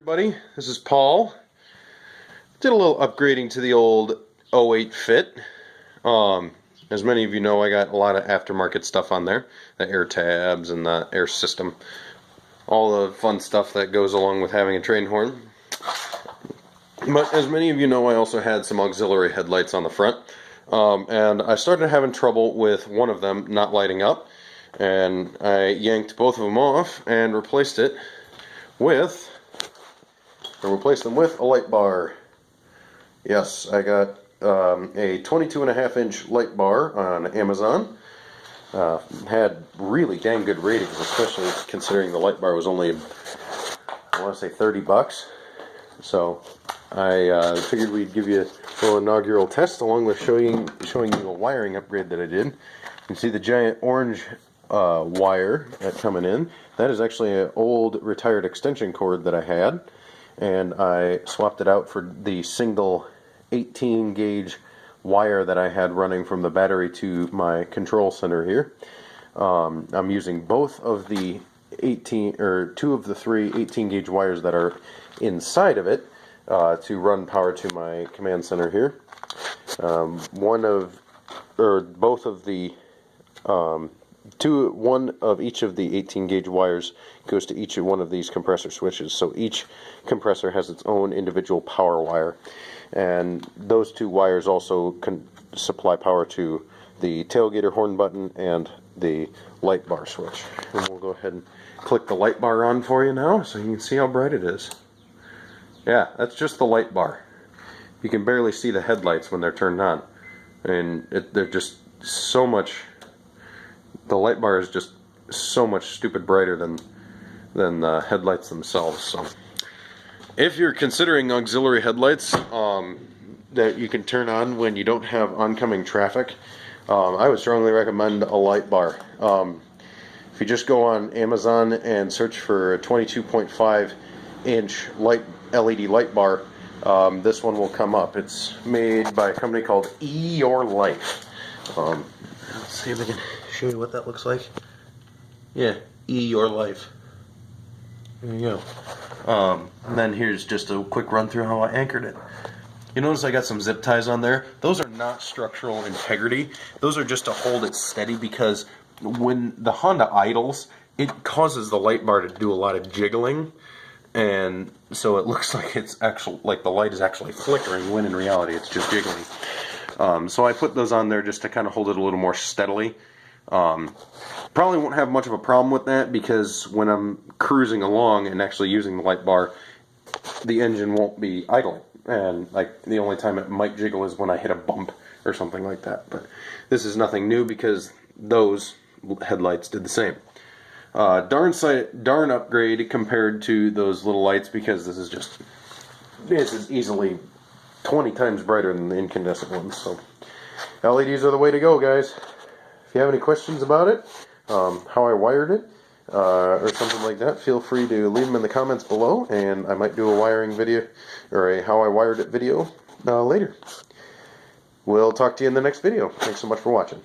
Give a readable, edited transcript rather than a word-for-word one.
Buddy, this is Paul. Did a little upgrading to the old 08 Fit. As many of you know, I got a lot of aftermarket stuff on there. The air tabs and the air system. All the fun stuff that goes along with having a train horn. But as many of you know, I also had some auxiliary headlights on the front. And I started having trouble with one of them not lighting up. And I yanked both of them off and replaced them with a light bar. Yes, I got a 22.5-inch light bar on Amazon. Had really dang good ratings, especially considering the light bar was only, I want to say, $30. So I figured we'd give you a little inaugural test along with showing you a wiring upgrade that I did. You can see the giant orange wire that's coming in. That is actually an old retired extension cord that I had, and I swapped it out for the single 18 gauge wire that I had running from the battery to my control center here. I'm using both of the 2 of the 3 18 gauge wires that are inside of it to run power to my command center here. One of each of the 18 gauge wires goes to each one of these compressor switches, so each compressor has its own individual power wire, and those 2 wires also can supply power to the tailgater horn button and the light bar switch. And we'll go ahead and click the light bar on for you now so you can see how bright it is. Yeah, that's just the light bar. You can barely see the headlights when they're turned on, and they're just so much. The light bar is just so much stupid brighter than the headlights themselves. So, if you're considering auxiliary headlights that you can turn on when you don't have oncoming traffic, I would strongly recommend a light bar. If you just go on Amazon and search for a 22.5-inch LED light bar, this one will come up. It's made by a company called Your Life. Let's see if I can show you what that looks like. Yeah, Your Life. There you go. And then here's just a quick run through how I anchored it. You notice I got some zip ties on there. Those are not structural integrity. Those are just to hold it steady, because when the Honda idles, it causes the light bar to do a lot of jiggling, and so it looks like it's actual, like the light is actually flickering, when in reality it's just jiggling. So I put those on there just to kind of hold it a little more steadily. Probably won't have much of a problem with that, because when I'm cruising along and actually using the light bar, the engine won't be idling, and like the only time it might jiggle is when I hit a bump or something like that. But this is nothing new, because those headlights did the same. Darn upgrade compared to those little lights, because this is easily 20 times brighter than the incandescent ones. So LEDs are the way to go, guys. If you have any questions about it, how I wired it, or something like that, feel free to leave them in the comments below, and I might do a wiring video, or a how I wired it video later. We'll talk to you in the next video. Thanks so much for watching.